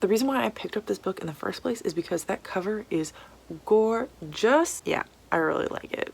The reason why I picked up this book in the first place is because that cover is gorgeous. Yeah, I really like it.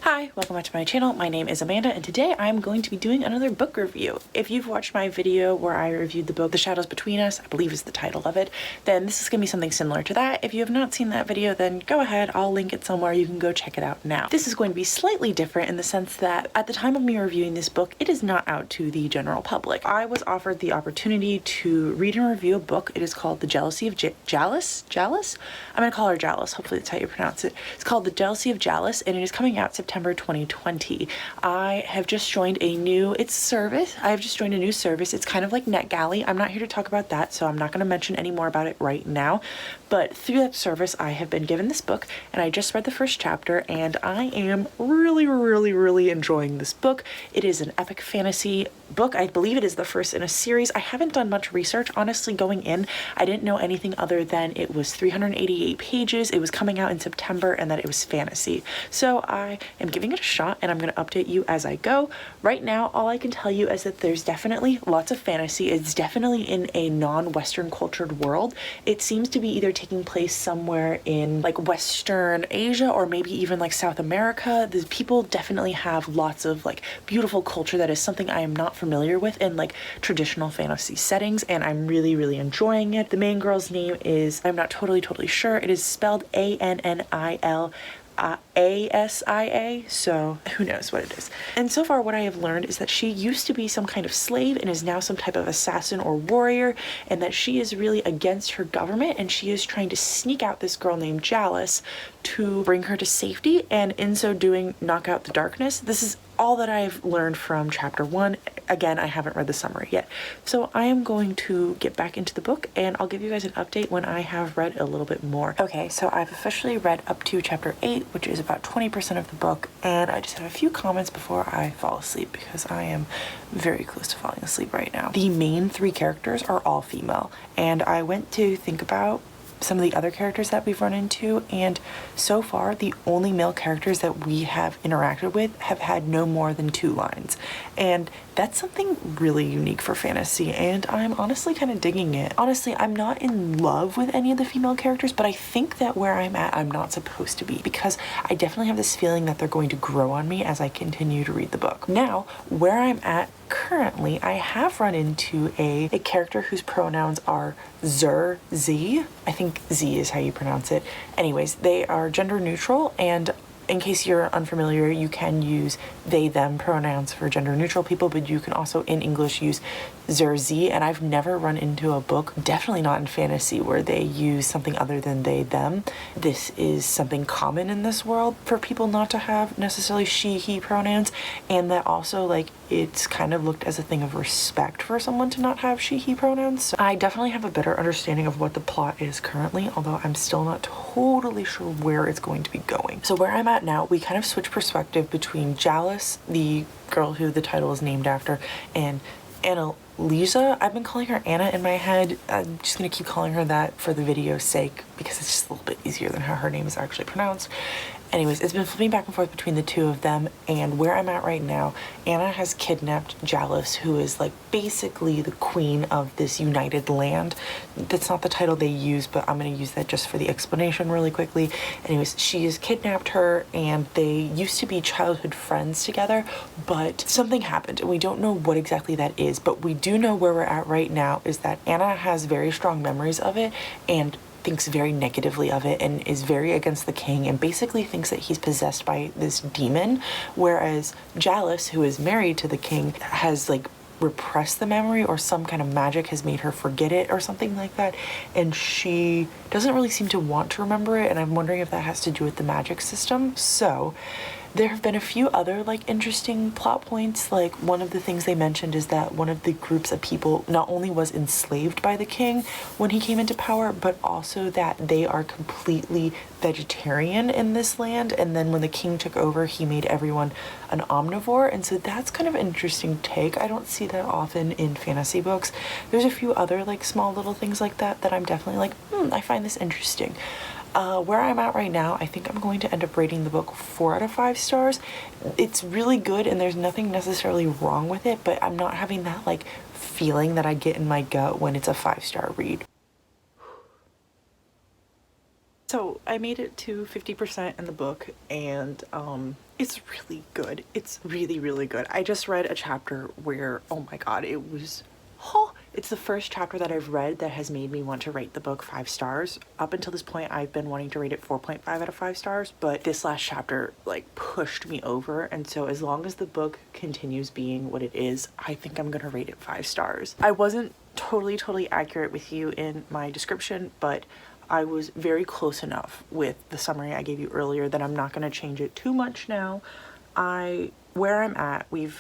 Hi, welcome back to my channel. My name is Amanda and today I'm going to be doing another book review. If you've watched my video where I reviewed the book The Shadows Between Us, I believe is the title of it, then this is going to be something similar to that. If you have not seen that video, then go ahead, I'll link it somewhere. You can go check it out now. This is going to be slightly different in the sense that at the time of me reviewing this book, it is not out to the general public. I was offered the opportunity to read and review a book. It is called The Jealousy of Jalice? Jalice? I'm going to call her Jalice. Hopefully that's how you pronounce it. It's called The Jealousy of Jalice and it is coming out September 2020. I have just joined a new service. I have just joined a new service. It's kind of like NetGalley. I'm not here to talk about that, so I'm not going to mention any more about it right now. But through that service, I have been given this book and I just read the first chapter and I am really enjoying this book. It is an epic fantasy book. I believe it is the first in a series. I haven't done much research. Honestly, going in, I didn't know anything other than it was 388 pages. It was coming out in September and that it was fantasy. So I am giving it a shot and I'm going to update you as I go. Right now, all I can tell you is that there's definitely lots of fantasy. It's definitely in a non-Western cultured world. It seems to be either taking place somewhere in like Western Asia or maybe even like South America. The people definitely have lots of like beautiful culture that is something I am not familiar with in like traditional fantasy settings, and I'm really enjoying it. The main girl's name is, I'm not totally sure, it is spelled Annila Asia, so who knows what it is. And so far what I have learned is that she used to be some kind of slave and is now some type of assassin or warrior, and that she is really against her government and she is trying to sneak out this girl named Jalice to bring her to safety, and in so doing knock out the darkness. This is all that I've learned from chapter 1. Again, I haven't read the summary yet. So I am going to get back into the book and I'll give you guys an update when I have read a little bit more. Okay, so I've officially read up to chapter 8, which is about 20% of the book, and I just have a few comments before I fall asleep because I am very close to falling asleep right now. The main 3 characters are all female, and I went to think about some of the other characters that we've run into, and so far the only male characters that we have interacted with have had no more than 2 lines, and that's something really unique for fantasy, and I'm honestly kind of digging it. Honestly, I'm not in love with any of the female characters, but I think that where I'm at, I'm not supposed to be, because I definitely have this feeling that they're going to grow on me as I continue to read the book. Now, where I'm at currently, I have run into a character whose pronouns are Z. I think Z is how you pronounce it. Anyways, they are gender neutral, and in case you're unfamiliar, you can use they, them pronouns for gender neutral people, but you can also in English use Z, and I've never run into a book, definitely not in fantasy, where they use something other than they, them. This is something common in this world for people not to have necessarily she, he pronouns, and that also like it's kind of looked as a thing of respect for someone to not have she, he pronouns. So I definitely have a better understanding of what the plot is currently, although I'm still not totally sure where it's going to be going. So where I'm at now, we kind of switch perspective between Jalice, the girl who the title is named after, and Annalisa. I've been calling her Anna in my head. I'm just gonna keep calling her that for the video's sake because it's just a little bit easier than how her name is actually pronounced. Anyways, it's been flipping back and forth between the 2 of them, and where I'm at right now, Anna has kidnapped Jalice, who is like basically the queen of this united land. That's not the title they use, but I'm going to use that just for the explanation really quickly. Anyways, she has kidnapped her, and they used to be childhood friends together, but something happened, and we don't know what exactly that is, but we do know where we're at right now is that Anna has very strong memories of it, and thinks very negatively of it and is very against the king and basically thinks that he's possessed by this demon, whereas Jalice, who is married to the king, has like repressed the memory, or some kind of magic has made her forget it or something like that, and she doesn't really seem to want to remember it, and I'm wondering if that has to do with the magic system. So there have been a few other like interesting plot points. Like one of the things they mentioned is that one of the groups of people not only was enslaved by the king when he came into power, but also that they are completely vegetarian in this land, and then when the king took over, he made everyone an omnivore, and so that's kind of an interesting take. I don't see that often in fantasy books. There's a few other like small little things like that that I'm definitely like, I find this interesting. Where I'm at right now, I think I'm going to end up rating the book 4 out of 5 stars. It's really good and there's nothing necessarily wrong with it, but I'm not having that like feeling that I get in my gut when it's a 5-star read. So I made it to 50% in the book, and it's really good. It's really, really good. I just read a chapter where, oh my god, it was, oh, it's the first chapter that I've read that has made me want to rate the book 5 stars. Up until this point, I've been wanting to rate it 4.5 out of 5 stars, but this last chapter like pushed me over, and so as long as the book continues being what it is, I think I'm gonna rate it 5 stars. I wasn't totally accurate with you in my description, but I was very close enough with the summary I gave you earlier that I'm not going to change it too much now. Where I'm at, we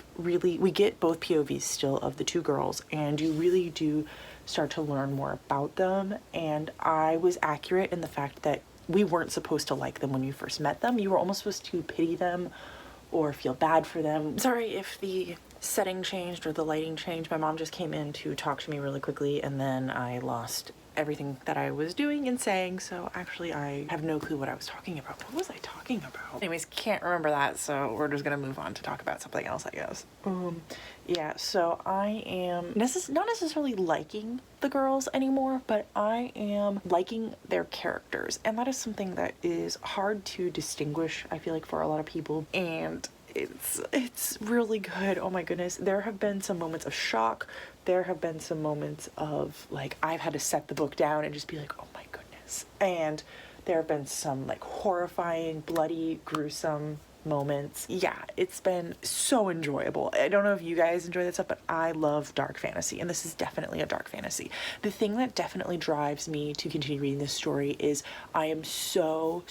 get both POVs still of the 2 girls, and you really do start to learn more about them. And I was accurate in the fact that we weren't supposed to like them when you first met them. You were almost supposed to pity them or feel bad for them. Sorry if the setting changed or the lighting changed. My mom just came in to talk to me really quickly, and then I lost everything that I was doing and saying, so actually I have no clue what I was talking about. What was I talking about? Anyways, can't remember that, so we're just gonna move on to talk about something else, I guess. Yeah, so I am not necessarily liking the girls anymore, but I am liking their characters, and that is something that is hard to distinguish, I feel like, for a lot of people, and it's really good. Oh my goodness. There have been some moments of shock. There have been some moments of like I've had to set the book down and just be like, oh my goodness. And there have been some like horrifying, bloody, gruesome moments. Yeah, it's been so enjoyable. I don't know if you guys enjoy that stuff, but I love dark fantasy, and this is definitely a dark fantasy. The thing that definitely drives me to continue reading this story is I am so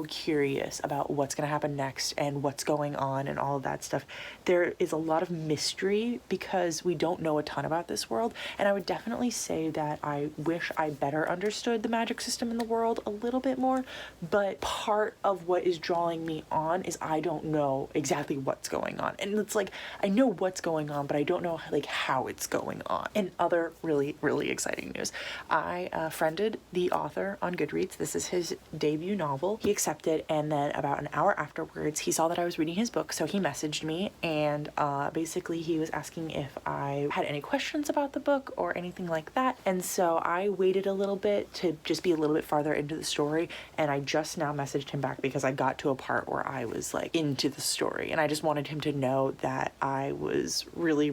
curious about what's going to happen next and what's going on and all of that stuff. There is a lot of mystery because we don't know a ton about this world, and I would definitely say that I wish I better understood the magic system in the world a little bit more, but part of what is drawing me on is I don't know exactly what's going on. And it's like, I know what's going on, but I don't know like how it's going on. And other really exciting news. I friended the author on Goodreads. This is his debut novel. He accepted, and then about an hour afterwards, he saw that I was reading his book, so he messaged me, and basically he was asking if I had any questions about the book or anything like that. And so I waited a little bit to just be a little bit farther into the story, and I just now messaged him back because I got to a part where I was like into the story, and I just wanted him to know that I was really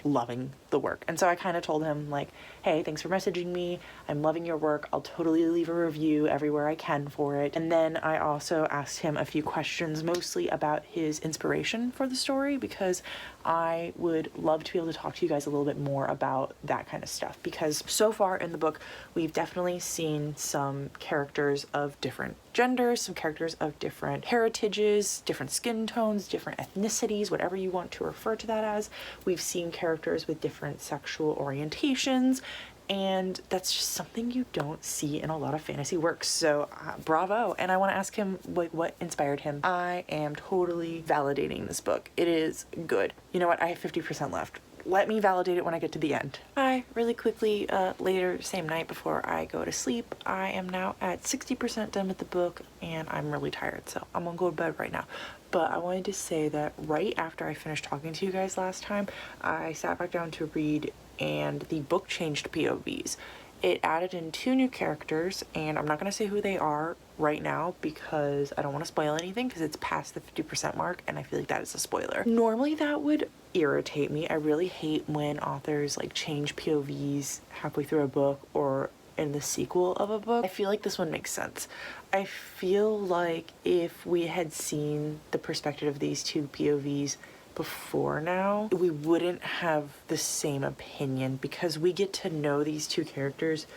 loving the work. And so I kind of told him like, hey, thanks for messaging me. I'm loving your work. I'll totally leave a review everywhere I can for it. And then I also asked him a few questions, mostly about his inspiration for the story, because I would love to be able to talk to you guys a little bit more about that kind of stuff, because so far in the book, we've definitely seen some characters of different genders, some characters of different heritages, different skin tones, different ethnicities, whatever you want to refer to that as. We've seen characters with different sexual orientations, and that's just something you don't see in a lot of fantasy works. So bravo. And I want to ask him what inspired him. I am totally validating this book. It is good. You know what? I have 50% left. Let me validate it when I get to the end. Hi, really quickly, later, same night before I go to sleep, I am now at 60% done with the book, and I'm really tired, so I'm gonna go to bed right now. But I wanted to say that right after I finished talking to you guys last time, I sat back down to read, and the book changed POVs. It added in 2 new characters, and I'm not going to say who they are right now because I don't want to spoil anything because it's past the 50% mark, and I feel like that is a spoiler. Normally that would irritate me. I really hate when authors like change POVs halfway through a book or in the sequel of a book. I feel like this one makes sense. I feel like if we had seen the perspective of these 2 POVs before now, we wouldn't have the same opinion because we get to know these 2 characters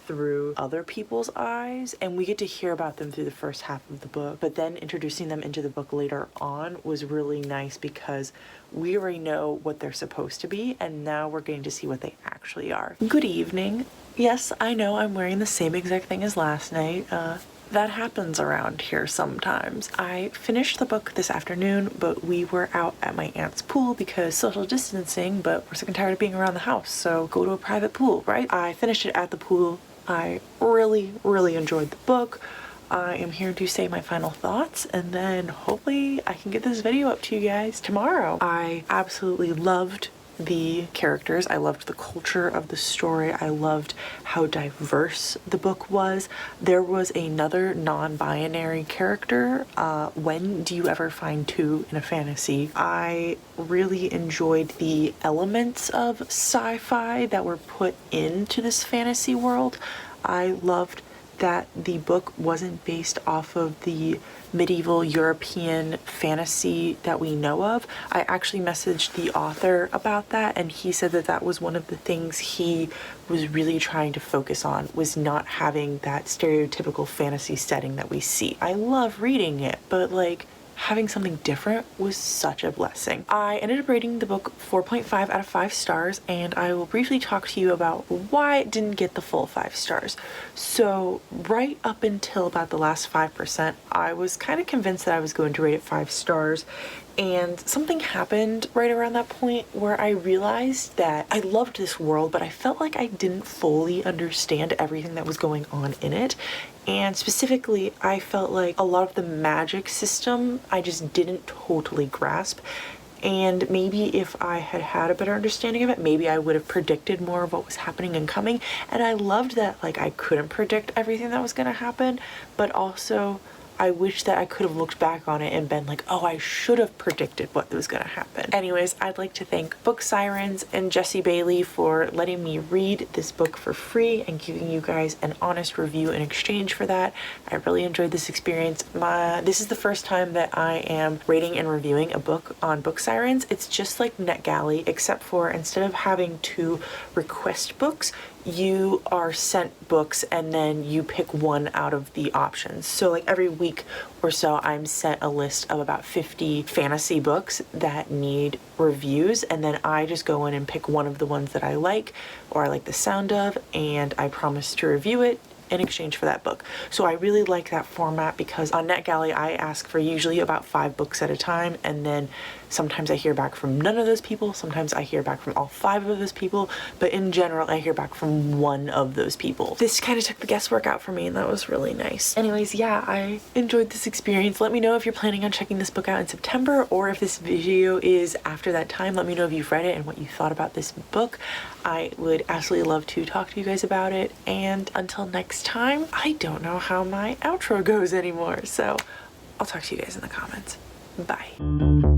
through other people's eyes, and we get to hear about them through the first half of the book, but then introducing them into the book later on was really nice because we already know what they're supposed to be, and now we're getting to see what they actually are. Good evening. Yes, I know I'm wearing the same exact thing as last night. That happens around here sometimes. I finished the book this afternoon, but we were out at my aunt's pool because social distancing, but we're sick and tired of being around the house, so go to a private pool, right? I finished it at the pool. I really enjoyed the book. I am here to say my final thoughts, and then hopefully I can get this video up to you guys tomorrow. I absolutely loved the characters. I loved the culture of the story. I loved how diverse the book was. There was another non-binary character. When do you ever find two in a fantasy? I really enjoyed the elements of sci-fi that were put into this fantasy world. I loved that the book wasn't based off of the medieval European fantasy that we know of. I actually messaged the author about that, and he said that that was one of the things he was really trying to focus on, was not having that stereotypical fantasy setting that we see. I love reading it, but like, having something different was such a blessing. I ended up rating the book 4.5 out of 5 stars, and I will briefly talk to you about why it didn't get the full 5 stars. So right up until about the last 5%, I was kind of convinced that I was going to rate it 5 stars. And something happened right around that point where I realized that I loved this world, but I felt like I didn't fully understand everything that was going on in it. And specifically, I felt like a lot of the magic system I just didn't totally grasp. And maybe if I had had a better understanding of it, maybe I would have predicted more of what was happening and coming. And I loved that, like, I couldn't predict everything that was going to happen, but also I wish that I could have looked back on it and been like, oh, I should have predicted what was going to happen. Anyways, I'd like to thank BookSirens and Jessie Bailey for letting me read this book for free and giving you guys an honest review in exchange for that. I really enjoyed this experience. This is the first time that I am rating and reviewing a book on BookSirens. It's just like NetGalley, except for instead of having to request books, you are sent books and then you pick one out of the options. So like every week or so, I'm sent a list of about 50 fantasy books that need reviews, and then I just go in and pick one of the ones that I like or I like the sound of, and I promise to review it in exchange for that book. So I really like that format because on NetGalley I ask for usually about 5 books at a time, and then sometimes I hear back from none of those people, sometimes I hear back from all 5 of those people, but in general I hear back from one of those people. This kind of took the guesswork out for me, and that was really nice. Anyways, yeah, I enjoyed this experience. Let me know if you're planning on checking this book out in September, or if this video is after that time. Let me know if you've read it and what you thought about this book. I would absolutely love to talk to you guys about it, and until next time, I don't know how my outro goes anymore, so I'll talk to you guys in the comments. Bye.